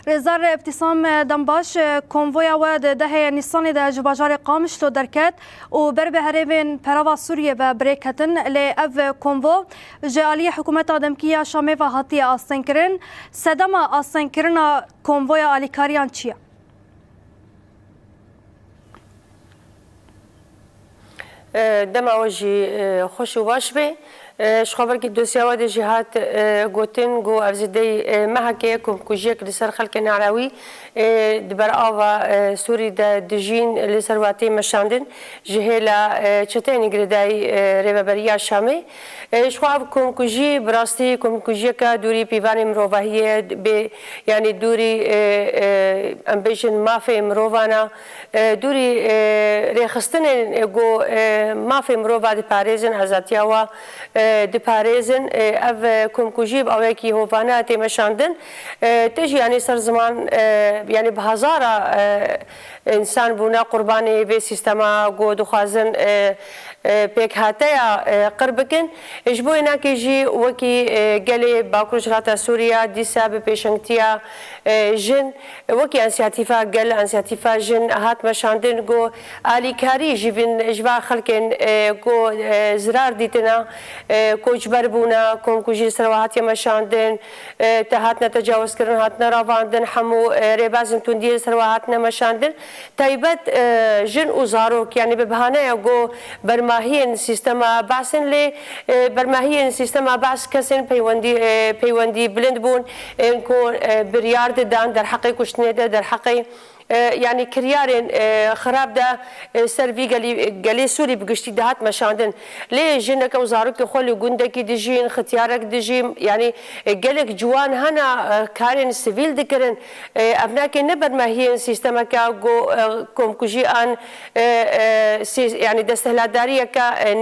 رزار ابتسام دنباش کنویا و ده نیسان ده جباجار قامش لو درکت و بر به هربین پروا سوریه و بریکتن لی او کنوو جالی حکومت آدمکیه شامه و هاتی آستن کرن سدم آستن کرن کنویا آلیکاریان چیه؟ دم اوجی خوش و باش به شخبر کی دوسیه و جهات گوتن گو افزیدی محکه کمکوجیک لسر خلک نعراوی دبر آوا سوری دجین لسر واتی مشاندن جهلا چتینی گردای ریبریا شامی شخاب کمکوجی براستی کمکوجی که دوری پیوانی مروفاهیه به یعنی دوری امبیشن مافی مروانا دوری ریخستن گو مافی مروا دی پاریزن ازاتیا و دی پاریزن او کمکوجی با کی هوفانا تیمشاندن تجی یعنی سر زمان یعنی به هزارا انسان بونا قربانی به سیستما گو دخوازن پیک هاتیا قربکن اجبو اینا که جی وکی گلی باکروش راتا سوریا دیسا به پیشنگتیا جن وکی انسیاتیفا گل انسیاتیفا جن هات مشاندن گو آلیکاری جیبین اجبا خلکن گو زرار دیتنا کو اجبر بونا کم کجی سرواهاتی مشاندن تهات نتجاوز کرن هات نراواندن همو ریبازن توندی سرواهات نمشاندن تایبت جن وزاروک یعنی به بهانه گو برماهین سیستم باسن لی برماهین سیستم باس کسین پیوندی بلند بون کو بریارد دان در حقی کشتنه در حقی يعني كريارين خراب ده سرفي قالي سوري بقشتي دهات مشاندن ليه جنك وزارك خولي جندك دجين ختيارك دجيم يعني قالك جوان هنا كارين سيفيل ذكرن ابناك نبر ما هي سيستمك كوم كوجي ان يعني دستهلاداريه كا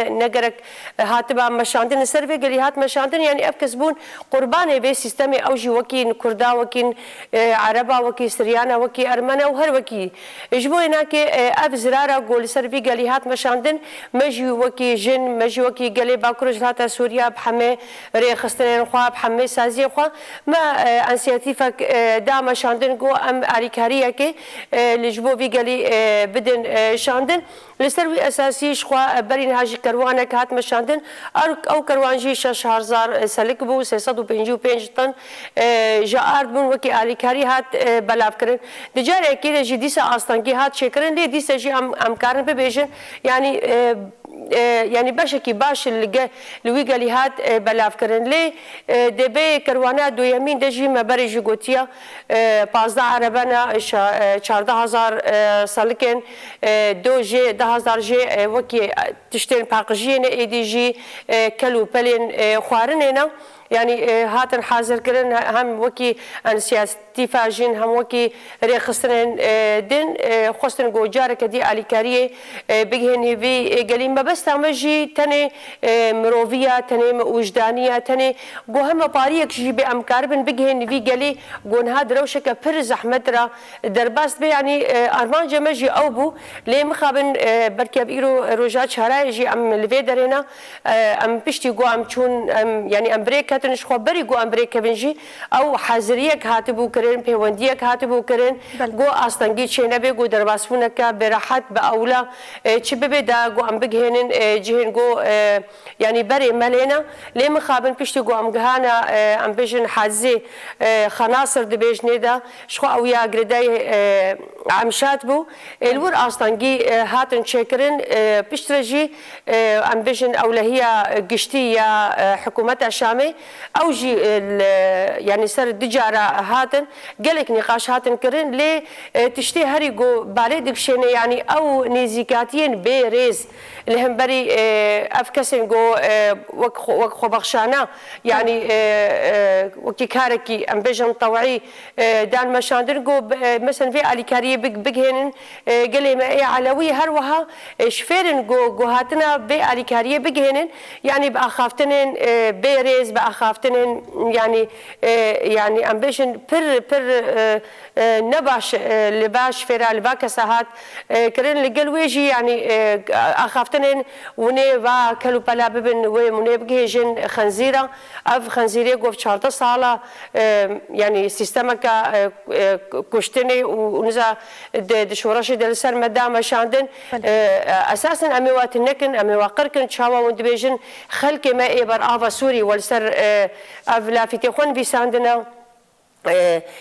نقرك هاتبا مشاندن سرفي قالي هات مشاندن يعني افكسبون قرباني بي سيستمي اوجي وكين كردا وكين عربا وكي سريانا وكي ارمنه و هر وکی اجبو اینا که اف زرارا گول سروی گلی هات مشاندن مجی وکی جن مجی وکی گلی باکروج هات سوریا بحمه ری خستن خو بحمه سازی خو ما انسیاتیفا دا مشاندن گو ام اریکاریه که لجبو وی گلی بدن شاندن لسروی اساسیش خو برین هاجی کروانه که هات مشاندن او کروانجی 6000 سلک بو 355 طن جار بون وکی اریکاری هات بلاف کرن دجار اكيد جي ديسا اصلا كي هات شكرن لي ديسا جي ام كارن ببيجن يعني باشكي باش لوي قالي هات بلاف كرن لي دبي كروانا دو يمين دجي مبري جوتيا 15 عربنا 14000 سالكن دو جي 10000 جي وكي تشتين باقجين اي دي جي كلو بلين خوارننا يعني هاتن حاضر كرن هم وكي ان سياستي فاجين هم وكي ريخستن دين خستن جوجار كدي اليكاريه بيجهني في قليم بس تمجي تاني مروفيا تاني وجدانيه تاني جو هم باريك جي بامكار بن بيجهني في قلي جون هاد روشك فرز احمد درباست بي يعني ارمان جمجي اوبو لي مخابن بركب ايرو روجات شراي جي ام لفيدرنا ام بيشتي جو ام چون يعني امريكا تنش خبري جو امريكا بنجي او حاضريك هاتبو كرين بيونديك هاتبو كرين جو اصلا شينبي جو درباسفونك براحت باولا تشببي دا جو ام بجهنن جهن جو يعني بري مالينا لي مخابن بيشتي جو ام جهانا ام بيجن حازي خناصر دبيجني دا شخو او يا غرداي عمشات بو الور اصلا جي هاتن شكرن بيشترجي ام بيجن او هي قشتي يا حكومه الشامي او جي يعني سر الدجاره هاتن قالك نقاش هاتن كرن لي تشتي هري جو بالي شيني يعني او نيزيكاتين بيريز اللي هم بري افكسن جو وك خبخشانا يعني وكي كاركي ام بيجن طوعي دان مشاندن جو مثلا في اليكاريه بيجهن قال ما اي علوي هروها شفيرن جو هاتنا باليكاريه بيجهن يعني باخافتن بيريز اخافتن يعني امبيشن بر نباش لباش فيرا لباك ساعات كرين لقل ويجي يعني اخافتن وني با كلو بلا ببن ومني بجيجن خنزيره اف خنزيره قف شارطه صاله يعني سيستمك كشتني ونزا دشورش دلسر مدام شاندن اساسا اميوات نكن اميواقركن شاوا وندبيجن خلق ما ابر افا سوري والسر افلا في تخون بيساندنا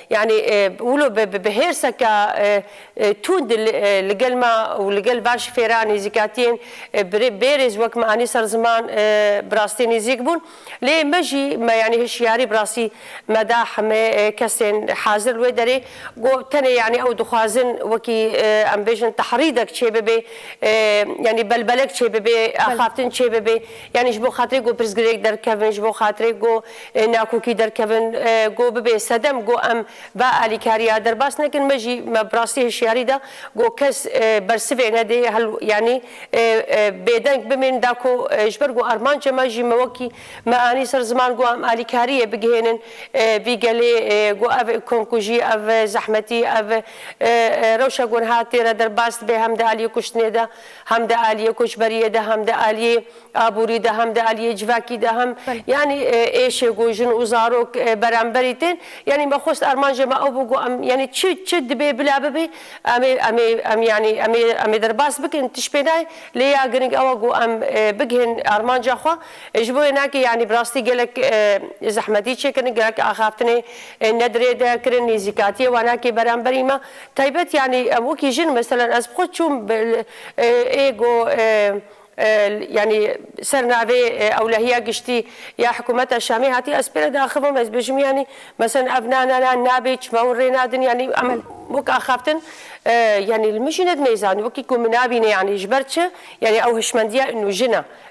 يعني بقولوا بهيرسك تود لقلما ولقل باش فيراني زكاتين بيرز وك ما اني صار زمان براستيني زيكبون لي مجي ما يعني هشياري براسي مداح ما كسن حاضر ودري جو تاني يعني او دخازن وكي امبيجن تحريدك شي ببي يعني بلبلك شي ببي اخافتن شي ببي يعني جبو خاطري جو برزغريك در كفن جبو خاطري جو ناكوكي در كفن جو ببي سد گو ام با الیکاریا در باس نکن مجی مبراستی شیاری دا گو کس برسوی نده هل يعني بدنگ بمن داكو جبر گو ارمان جما جی موکی ما آنی سر زمان گو ام الیکاریه بگهنن بیگلی گو اف کنکوجی اف زحمتی اف روشا گون هاتی را در باس به هم دالی کشنه دا هم دالی کشبریه دا هم دالی آبوری دا هم دالی جواکی دا هم يعني ايش گو جن وزاروك برانبريتين يعني ما خص ارمان جما او بقو ام يعني تشد بي بلا بي ام يعني ام درباس بكن تشبيناي ليا غنق او بقو ام بجهن ارمان جاخوا جبو هناك يعني براستي قالك زحمتي تشكن قالك اخافتني ندري دا كرني زكاتي وانا كي برانبري ما تايبت يعني وكي جن مثلا از خود شوم ايجو يعني سرنا في أولهية قشتي يا حكومة الشامي هاتي أسبرة داخلهم بس بجم يعني مثلا أبنائنا نابيج ما ورينا دن يعني وك أخافتن يعني المشينة ميزان وكي يكون منابين يعني جبرتش يعني أو هشمندية إنه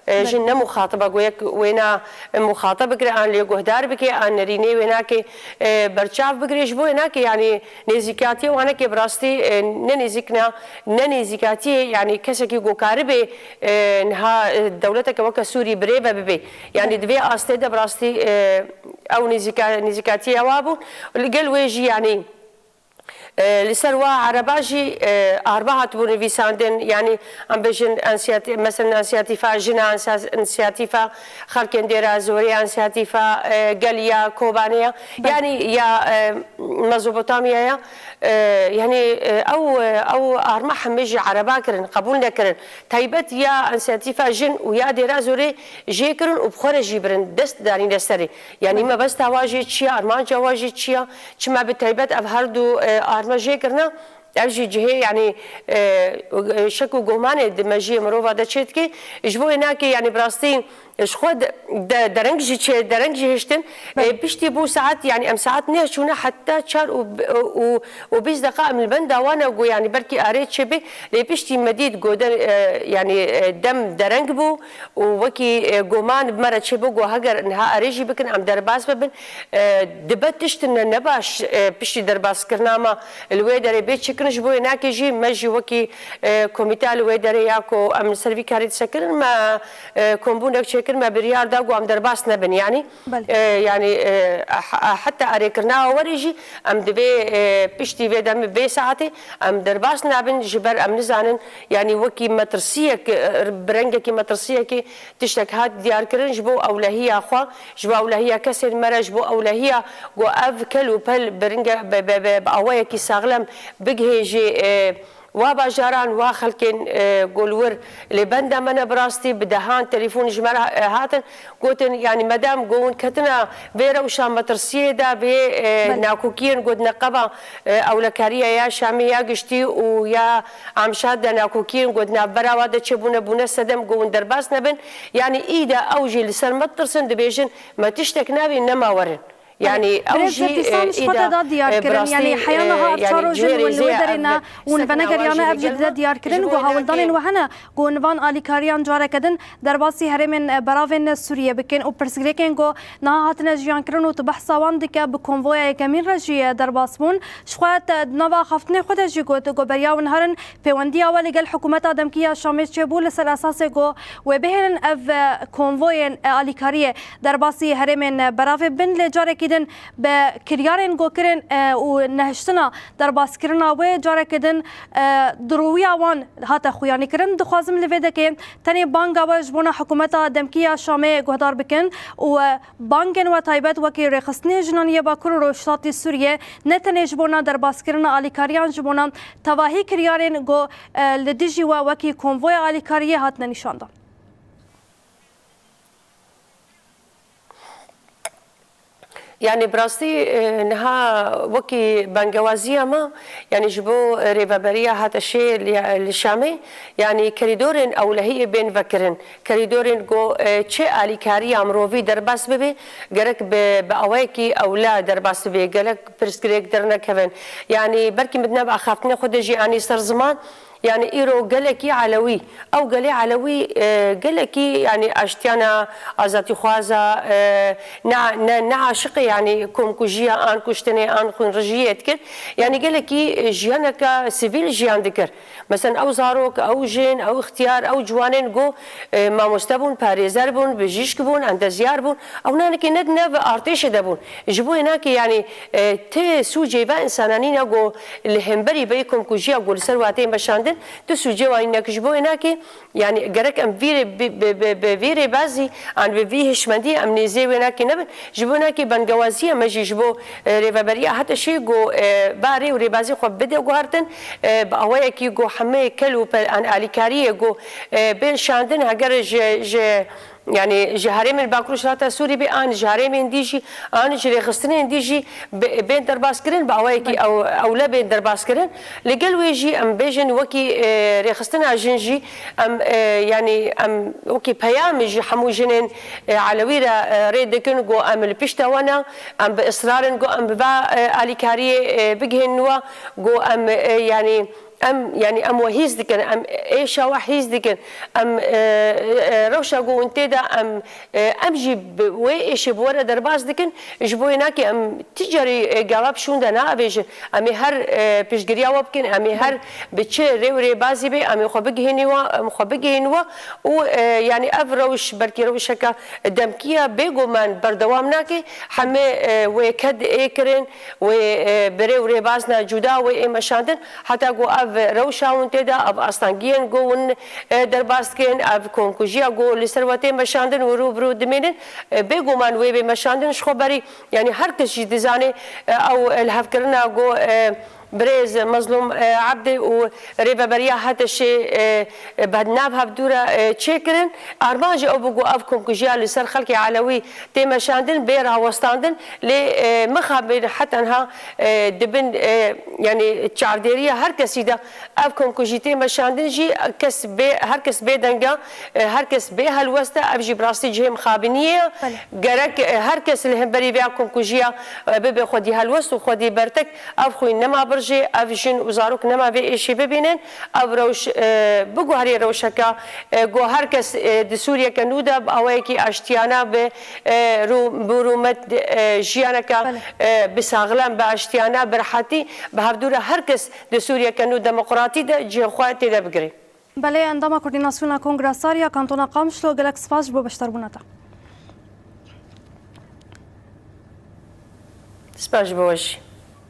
جنة مخاطبة قويك وينا مخاطبة بكري أن ليجوه دار بكي أن ريني ويناك برشاف بكري جبو هناك يعني نزيكاتي وأنا كبراستي ننزيكاتي يعني كسكي جو كاربي نها دولتك وك سوري بريبة ببي يعني دبي أستيد براستي أو نزيكاتي أوابو الجل ويجي يعني لسروا عرباجي أربعة بونيفيساندن يعني أم بيجن أنسياتي مثلا أنسياتيفا جنا أنسياتيفا خلكن ديرا زوري أنسياتيفا غاليا كوبانيا يعني يا مزوبوتاميا يعني أو أرمح مجي عربا كرن قبول نكرن تايبت يا أنسياتيفا جن ويا ديرا زوري جي كرن وبخور جيبرن دست دارين دستري يعني ما بس تواجي تشيا أرمان جواجي تشيا كما بتايبت أفهردو أرمان جي كرنا أجي جهة يعني شكو جومانة دمجية مروفا دشيتكي جبو هناك يعني براستين خود درنجي هشتن بيشتي بو ساعات يعني ام ساعات نشونا حتى شهر وبيس دقائق من البندا وانا جو يعني بركي قريت شبه لي بيشتي مديد جو يعني دم درنج بو وكي جومان بمرة شبه جو هجر انها اريجي بكن ام درباس ببن دبتشتن نباش بيشتي درباس كرناما الويدر بيت شكرش بو هناك يجي مجي وكي كوميتا الويدر ياكو ام سيرفي كاريت سكرن ما كومبونك ما بريار داغو ام درباس نبن يعني يعني حتى اريكرنا وريجي ام دبي بيشتي بيدم بي ساعتي ام درباس نبن جبر ام نزانن يعني وكي مترسيه برنجك مترسيه كي تشتك هات ديار كرن جبو اولهيه اخوا جبو اولهيه كسر مرج جبو اولهيه جو اف كلو بل برنجا باويه كي ساغلم بجهي وباجاران واخلكن قولور لبندا من براستي بدهان تليفون جمال هاتن قوتن يعني مدام قون كتنا بيرا وشام مترسيه دا بي ناكوكين قد نقبا اولكاريه يا شامي يا قشتي ويا عمشاد ناكوكين قد نابرا وادا تشبونا بونا سدم قون درباس نبن يعني ايدا اوجي لسر مترسن دبيجن ما تشتك نابي نما ورن يعني او جي اذا ديار كرن يعني حيانا ها ابشارو جن والودرنا ونبنگر یانا ابجد دیار کردن گو هاولدان وهنا گو نوان آلیکاریان جاره کردن در باسی هرمن براون سوریه بکن و پرسگریکن گو نه هاتن جیان کردن و تبحث وان دکه بکنوی کمین رجی در باسمون شخوات نوا خفتن خود جی گو تو بریا و نهرن پیوندی اول گل حکومت آدم کیا شامیز چبول سر اساس گو و بهن اف کنوی آلیکاریه در باسی هرمن براون بن لجاره کردن به کریارن گو کرن و نهشتنا در باس کرنا و جاره کردن دروی آوان هات خویانی کرن دخوازم لویده که تنی بانگ آواج بونا حکومت دمکیه شامه گهدار بکن و بانگن و تایبت وکی رخصنی جنانیه با کرو روشتاتی سوریه نتنی جبونا در باس کرنا آلیکاریان جبونا تواهی کریارن گو لدیجی و وکی کنوی آلیکاریه هات ننشانده. يعني براستي نها وكي بنجوازية ما يعني جبو ريبابرية هذا الشيء للشامي يعني كريدورين أو لهي بين فكرن كريدورين جو شيء آليكاري أمروفي درباس ببي جرك بأواكي أو لا درباس ببي جرك برسكريك درنا كمان يعني بركي بدنا بأخافتنا خد جي يعني صار زمان يعني إيرو قالكي علوي أو قالي علوي قالكي يعني أشتيانا أزاتي خوازا نعاشقي يعني كوم كوجيا آن كوشتني آن خون رجيات كر يعني قالكي جيانك سيفيل جيان ذكر مثلا أو زاروك أو جين أو اختيار أو جوانين جو ما مستبون باريزار بون بجيشك بون عند زيار بون أو نانكي ندنا بارتيش دبون جبو هناك يعني تي سوجي با إنسانانين جو الهمبري بيكم كوجيا جو لسرواتين بشاند تسوجي وإنك جبوا هناك يعني جرك أم بفيري بازي عن بفيه شمدي أم نزي هناك نبن جبوا هناك بنجوازية ما جبوا ريفابريا حتى شيء جو باري وريبازي خو بدأ جوهرتن بأوايك جو حمي كلو عن آليكارية جو بين شاندن هجر يعني جهاري من باكروش راتا سوري بان جهاري من ديجي ان جري خستنين ديجي بين درباسكرين باوايكي او لا بين درباسكرين لقال ويجي ام بيجن وكي ريخستنا جنجي ام يعني ام وكي بيامج حمو جنين على ويرا ريدكن جو ام البشتا وانا ام باصرار جو ام با اليكاري بجهنوا جو ام يعني ام وهيز دكن ام ايشا وهيز دكن ام روشا جو انتدا ام جيب ويش بورا درباز دكن جبو هناك ام تجاري جواب شون دنا ابيج ام هر بيشغريا وبكن ام هر بتشي ري بازي بي ام خبجهنوا و يعني افروش بركي روشكا دمكيا بيجو من بردوامناكي حمي وكد اكرن و بري بازنا جودا و مشاندن حتى جو روشا ونتدا اب استانگين گون درباستكن اب كونكوجيا گو لسرواتين مشاندن وروبرو دمين بيگومان وي بمشاندن خبري يعني هر كشي دزاني او الهفكرنا گو بريز مظلوم عبدي وريبابريا هذا الشيء بدناب هبدورا تشيكرن ارماجي او بقو افكم كجيا لسر خلقي علوي تيما شاندن بيرها وستاندن لمخابر حتى انها دبن يعني تشارديريا هر كسيدا افكم كجي تيما شاندن جي كس بي هر كس بي دنگا هر كس بي هالوستا ابجي براستي جي مخابنيه جرك هر كس الهبري بياكم كجيا ببي خدي هالوست وخدي برتك افخوي نما افجن وزاروك نما في شيء ببينن او روش بگو هري روشكا گو هر کس د سوريا كنودا باويكي اشتيانا ب برومت جيانكا بساغلان باشتيانا برحتي بهدور هر کس د سوريا كنودا ديمقراطي د جخواتي د بگري بله عندما کوردیناسیون کنگراساریا کانتونا قامشلو گلک سپاس بو بشتربونتا سپاس بوجي